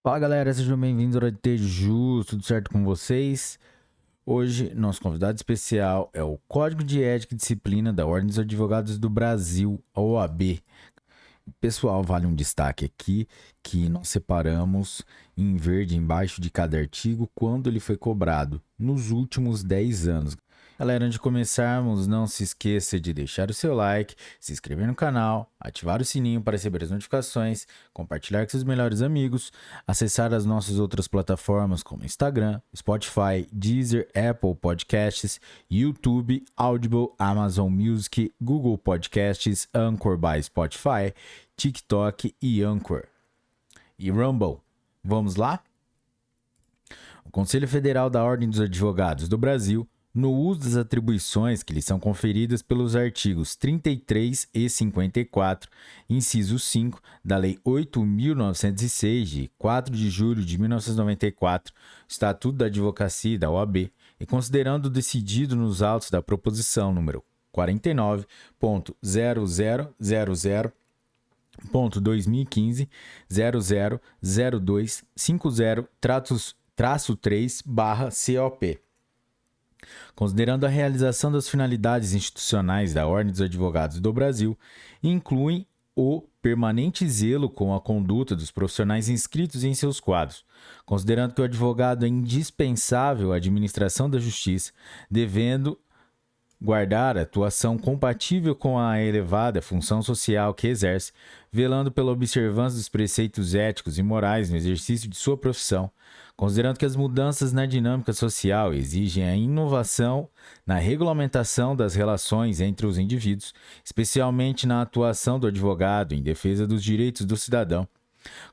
Fala galera, sejam bem-vindos ao Hora de Teju, tudo certo com vocês? Hoje, nosso convidado especial é o Código de Ética e Disciplina da Ordem dos Advogados do Brasil, a OAB. Pessoal, vale um destaque aqui que nós separamos em verde embaixo de cada artigo quando ele foi cobrado nos últimos 10 anos. Galera, antes de começarmos, não se esqueça de deixar o seu like, se inscrever no canal, ativar o sininho para receber as notificações, compartilhar com seus melhores amigos, acessar as nossas outras plataformas como Instagram, Spotify, Deezer, Apple Podcasts, YouTube, Audible, Amazon Music, Google Podcasts, Anchor by Spotify, TikTok e Anchor. E Rumble. Vamos lá? O Conselho Federal da Ordem dos Advogados do Brasil, no uso das atribuições que lhe são conferidas pelos artigos 33 e 54, inciso 5 da Lei 8.906, de 4 de julho de 1994, Estatuto da Advocacia e da OAB, e considerando decidido nos autos da proposição número 49.0000.2015 000250-3/COP. Considerando a realização das finalidades institucionais da Ordem dos Advogados do Brasil, incluem o permanente zelo com a conduta dos profissionais inscritos em seus quadros, considerando que o advogado é indispensável à administração da justiça, devendo guardar atuação compatível com a elevada função social que exerce, velando pela observância dos preceitos éticos e morais no exercício de sua profissão, considerando que as mudanças na dinâmica social exigem a inovação na regulamentação das relações entre os indivíduos, especialmente na atuação do advogado em defesa dos direitos do cidadão,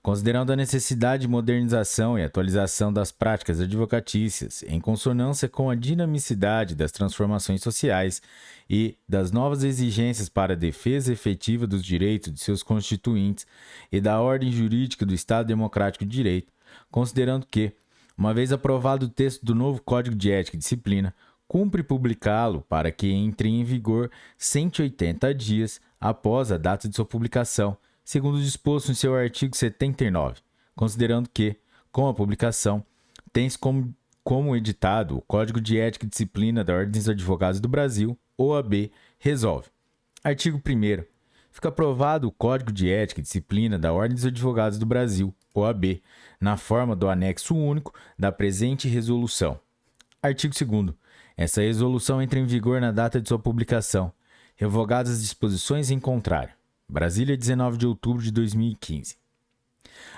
considerando a necessidade de modernização e atualização das práticas advocatícias, em consonância com a dinamicidade das transformações sociais e das novas exigências para a defesa efetiva dos direitos de seus constituintes e da ordem jurídica do Estado Democrático de Direito, considerando que, uma vez aprovado o texto do novo Código de Ética e Disciplina, cumpre publicá-lo para que entre em vigor 180 dias após a data de sua publicação, segundo o disposto em seu artigo 79, considerando que, com a publicação, tem-se como editado o Código de Ética e Disciplina da Ordem dos Advogados do Brasil, OAB, resolve. Artigo 1º. Fica aprovado o Código de Ética e Disciplina da Ordem dos Advogados do Brasil, OAB, na forma do anexo único da presente resolução. Artigo 2º. Essa resolução entra em vigor na data de sua publicação, revogadas as disposições em contrário. Brasília, 19 de outubro de 2015.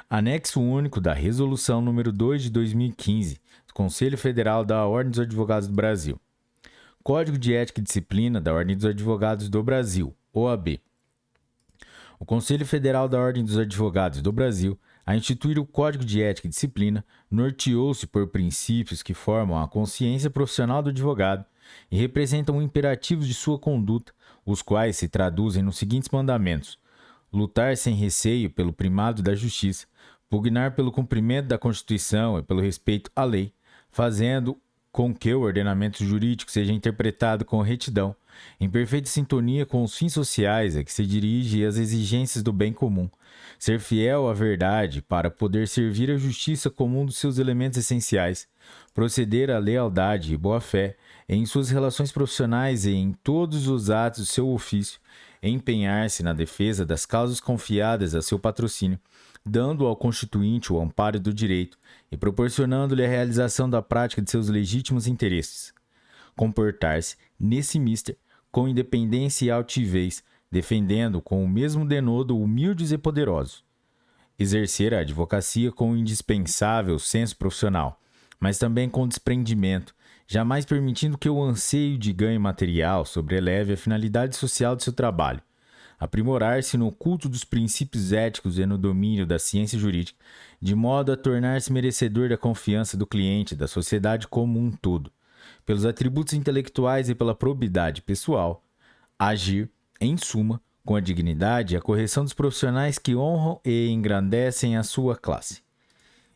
Anexo único da Resolução número 2 de 2015, do Conselho Federal da Ordem dos Advogados do Brasil. Código de Ética e Disciplina da Ordem dos Advogados do Brasil, OAB. O Conselho Federal da Ordem dos Advogados do Brasil, a instituir o Código de Ética e Disciplina, norteou-se por princípios que formam a consciência profissional do advogado e representam imperativos de sua conduta, os quais se traduzem nos seguintes mandamentos: lutar sem receio pelo primado da justiça, pugnar pelo cumprimento da Constituição e pelo respeito à lei, fazendo com que o ordenamento jurídico seja interpretado com retidão, em perfeita sintonia com os fins sociais a que se dirige e as exigências do bem comum, ser fiel à verdade para poder servir a justiça como um dos seus elementos essenciais, proceder à lealdade e boa-fé em suas relações profissionais e em todos os atos do seu ofício, empenhar-se na defesa das causas confiadas a seu patrocínio, dando ao constituinte o amparo do direito e proporcionando-lhe a realização da prática de seus legítimos interesses. Comportar-se, nesse mister, com independência e altivez, defendendo com o mesmo denodo humildes e poderosos. Exercer a advocacia com o indispensável senso profissional, mas também com desprendimento, jamais permitindo que o anseio de ganho material sobreleve a finalidade social de seu trabalho. Aprimorar-se no culto dos princípios éticos e no domínio da ciência jurídica, de modo a tornar-se merecedor da confiança do cliente e da sociedade como um todo. Pelos atributos intelectuais e pela probidade pessoal, agir, em suma, com a dignidade e a correção dos profissionais que honram e engrandecem a sua classe.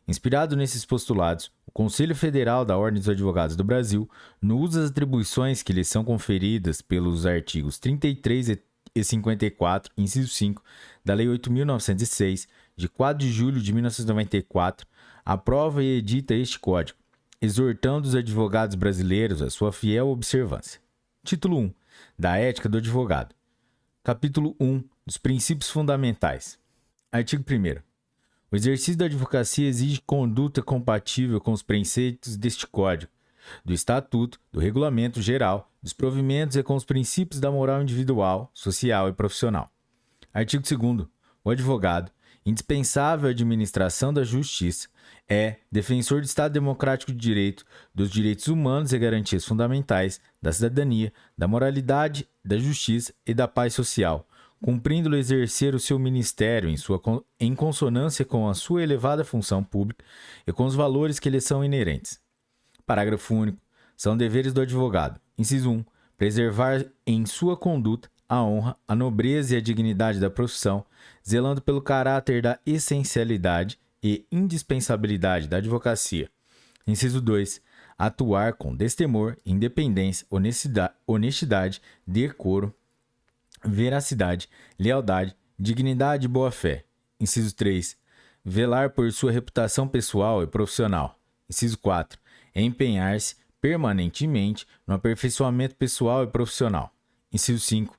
Inspirado nesses postulados, o Conselho Federal da Ordem dos Advogados do Brasil, no uso das atribuições que lhes são conferidas pelos artigos 33 e 54, inciso 5, da Lei 8.906, de 4 de julho de 1994, aprova e edita este Código, exortando os advogados brasileiros à sua fiel observância. Título 1. Da Ética do Advogado. Capítulo 1. Dos Princípios Fundamentais. Artigo 1º. O exercício da advocacia exige conduta compatível com os preceitos deste Código, do Estatuto, do Regulamento Geral, dos provimentos e com os princípios da moral individual, social e profissional. Artigo 2º. O advogado, indispensável à administração da justiça, é defensor do Estado Democrático de Direito, dos direitos humanos e garantias fundamentais, da cidadania, da moralidade, da justiça e da paz social, cumprindo-lhe exercer o seu ministério em consonância com a sua elevada função pública e com os valores que lhe são inerentes. Parágrafo único. São deveres do advogado. Inciso 1. Preservar em sua conduta a honra, a nobreza e a dignidade da profissão, zelando pelo caráter da essencialidade e indispensabilidade da advocacia. Inciso 2. Atuar com destemor, independência, honestidade, decoro, veracidade, lealdade, dignidade e boa-fé. Inciso 3. Velar por sua reputação pessoal e profissional. Inciso 4. Empenhar-se permanentemente no aperfeiçoamento pessoal e profissional. Inciso 5.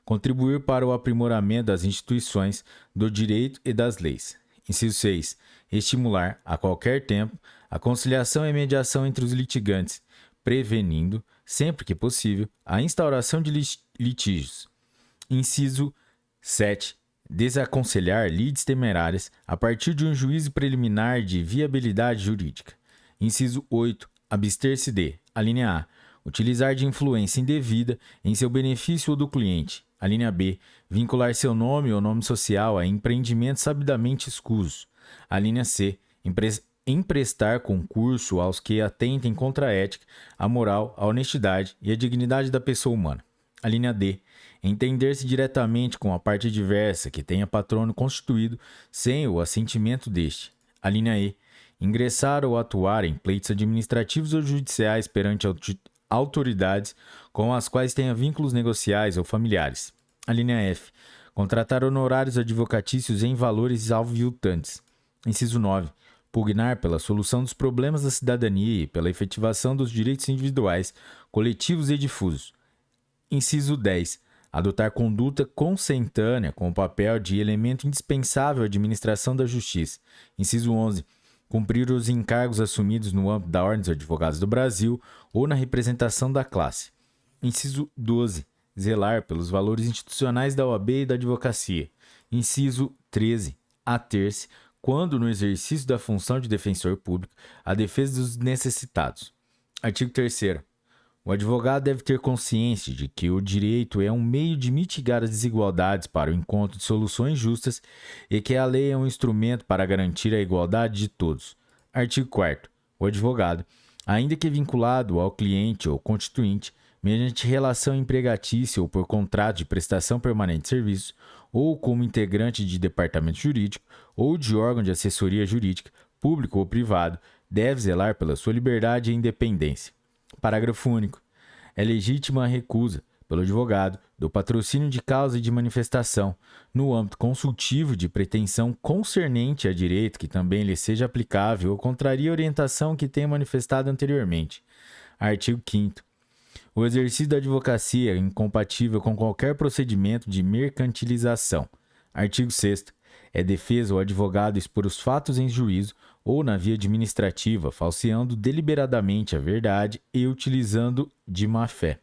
Contribuir para o aprimoramento das instituições, do direito e das leis. Inciso 6. Estimular, a qualquer tempo, a conciliação e mediação entre os litigantes, prevenindo, sempre que possível, a instauração de litígios. Inciso 7. Desaconselhar lides temerárias a partir de um juízo preliminar de viabilidade jurídica. Inciso 8. Abster-se de, alínea A, utilizar de influência indevida em seu benefício ou do cliente. Alínea B. Vincular seu nome ou nome social a empreendimentos sabidamente escusos. Alínea C. Emprestar concurso aos que atentem contra a ética, a moral, a honestidade e a dignidade da pessoa humana. Alínea D. Entender-se diretamente com a parte adversa que tenha patrono constituído sem o assentimento deste. Alínea E. Ingressar ou atuar em pleitos administrativos ou judiciais perante autoridades com as quais tenha vínculos negociais ou familiares. Alínea F. Contratar honorários advocatícios em valores aviltantes. Inciso 9. Pugnar pela solução dos problemas da cidadania e pela efetivação dos direitos individuais, coletivos e difusos. Inciso 10. Adotar conduta consentânea com o papel de elemento indispensável à administração da justiça. Inciso 11. Cumprir os encargos assumidos no âmbito da Ordem dos Advogados do Brasil ou na representação da classe. Inciso 12. Zelar pelos valores institucionais da OAB e da advocacia. Inciso 13. Ater-se, quando no exercício da função de defensor público, à defesa dos necessitados. Artigo 3º. O advogado deve ter consciência de que o direito é um meio de mitigar as desigualdades para o encontro de soluções justas e que a lei é um instrumento para garantir a igualdade de todos. Artigo 4º. O advogado, ainda que vinculado ao cliente ou constituinte, mediante relação empregatícia ou por contrato de prestação permanente de serviço, ou como integrante de departamento jurídico ou de órgão de assessoria jurídica, público ou privado, deve zelar pela sua liberdade e independência. Parágrafo único. É legítima a recusa, pelo advogado, do patrocínio de causa e de manifestação, no âmbito consultivo de pretensão concernente a direito que também lhe seja aplicável ou contraria a orientação que tenha manifestado anteriormente. Artigo 5º. O exercício da advocacia é incompatível com qualquer procedimento de mercantilização. Artigo 6º. É defesa o advogado expor os fatos em juízo ou na via administrativa, falseando deliberadamente a verdade e utilizando de má-fé.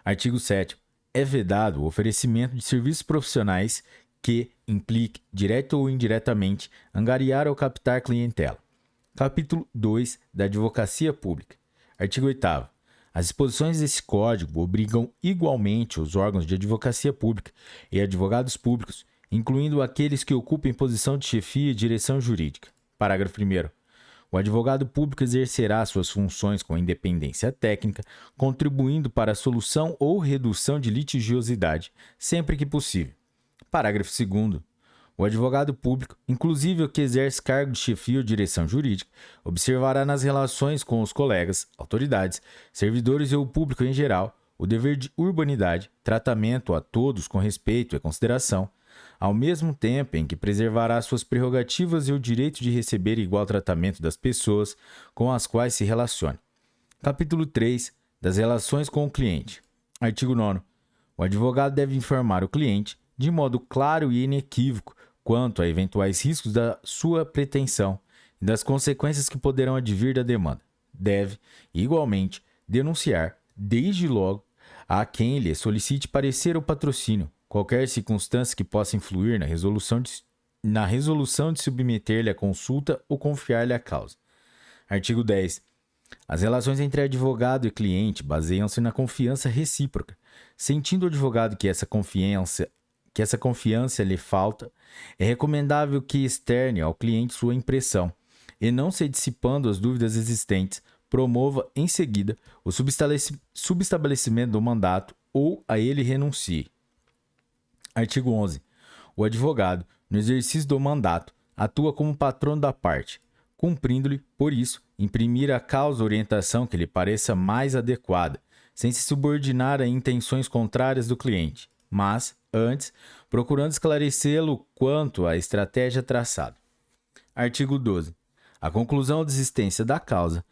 Artigo 7º. É vedado o oferecimento de serviços profissionais que implique, direto ou indiretamente, angariar ou captar clientela. Capítulo 2 da Advocacia Pública. Artigo 8º. As disposições desse Código obrigam igualmente os órgãos de advocacia pública e advogados públicos, incluindo aqueles que ocupem posição de chefia e direção jurídica. Parágrafo 1º. O advogado público exercerá suas funções com independência técnica, contribuindo para a solução ou redução de litigiosidade, sempre que possível. Parágrafo 2º. O advogado público, inclusive o que exerce cargo de chefia ou direção jurídica, observará nas relações com os colegas, autoridades, servidores e o público em geral, o dever de urbanidade, tratamento a todos com respeito e consideração, ao mesmo tempo em que preservará suas prerrogativas e o direito de receber igual tratamento das pessoas com as quais se relacione. Capítulo 3. Das relações com o cliente. Artigo 9º. O advogado deve informar o cliente, de modo claro e inequívoco, quanto a eventuais riscos da sua pretensão e das consequências que poderão advir da demanda. Deve, igualmente, denunciar, desde logo, a quem lhe solicite parecer ou patrocínio, qualquer circunstância que possa influir na resolução de submeter-lhe a consulta ou confiar-lhe a causa. Artigo 10. As relações entre advogado e cliente baseiam-se na confiança recíproca. Sentindo o advogado que essa confiança lhe falta, é recomendável que externe ao cliente sua impressão e, não se dissipando as dúvidas existentes, promova em seguida o subestabelecimento do mandato ou a ele renuncie. Artigo 11. O advogado, no exercício do mandato, atua como patrono da parte, cumprindo-lhe, por isso, imprimir à causa a orientação que lhe pareça mais adequada, sem se subordinar a intenções contrárias do cliente, mas, antes, procurando esclarecê-lo quanto à estratégia traçada. Artigo 12. A conclusão ou desistência da causa,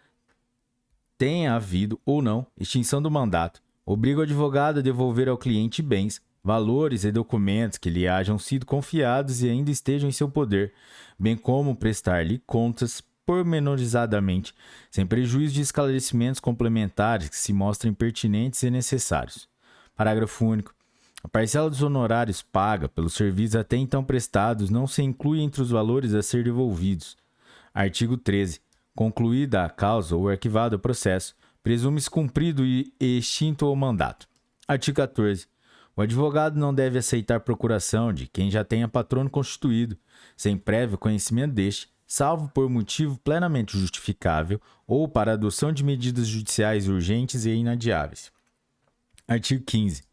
tenha havido ou não extinção do mandato, obriga o advogado a devolver ao cliente bens, valores e documentos que lhe hajam sido confiados e ainda estejam em seu poder, bem como prestar-lhe contas pormenorizadamente, sem prejuízo de esclarecimentos complementares que se mostrem pertinentes e necessários. Parágrafo único. A parcela dos honorários paga pelos serviços até então prestados não se inclui entre os valores a ser devolvidos. Artigo 13. Concluída a causa ou arquivado o processo, presume-se cumprido e extinto o mandato. Artigo 14. O advogado não deve aceitar procuração de quem já tenha patrono constituído, sem prévio conhecimento deste, salvo por motivo plenamente justificável ou para adoção de medidas judiciais urgentes e inadiáveis. Artigo 15.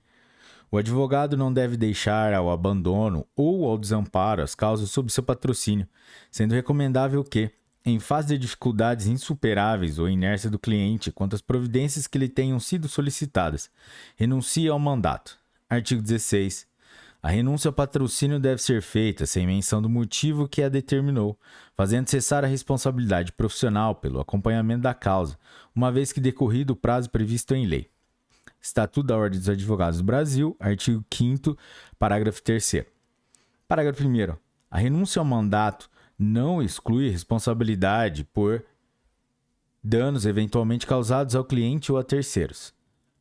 O advogado não deve deixar ao abandono ou ao desamparo as causas sob seu patrocínio, sendo recomendável que, em face de dificuldades insuperáveis ou inércia do cliente quanto às providências que lhe tenham sido solicitadas, renuncie ao mandato. Artigo 16. A renúncia ao patrocínio deve ser feita sem menção do motivo que a determinou, fazendo cessar a responsabilidade profissional pelo acompanhamento da causa, uma vez que decorrido o prazo previsto em lei. Estatuto da Ordem dos Advogados do Brasil, artigo 5º, parágrafo 3º. Parágrafo 1º. A renúncia ao mandato não exclui responsabilidade por danos eventualmente causados ao cliente ou a terceiros.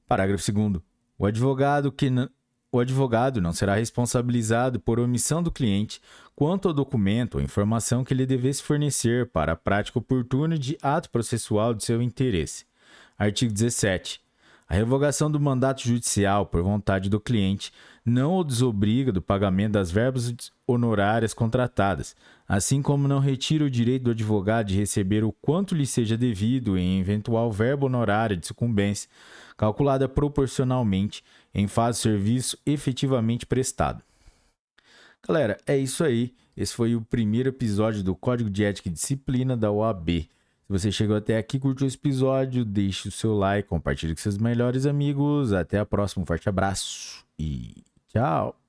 Parágrafo 2º. O advogado não será responsabilizado por omissão do cliente quanto ao documento ou informação que lhe devesse fornecer para a prática oportuna de ato processual de seu interesse. Artigo 17. A revogação do mandato judicial por vontade do cliente não o desobriga do pagamento das verbas honorárias contratadas, assim como não retira o direito do advogado de receber o quanto lhe seja devido em eventual verba honorária de sucumbência, calculada proporcionalmente em face do serviço efetivamente prestado. Galera, é isso aí. Esse foi o primeiro episódio do Código de Ética e Disciplina da OAB. Se você chegou até aqui, curtiu esse episódio, deixe o seu like, compartilhe com seus melhores amigos. Até a próxima, um forte abraço e tchau!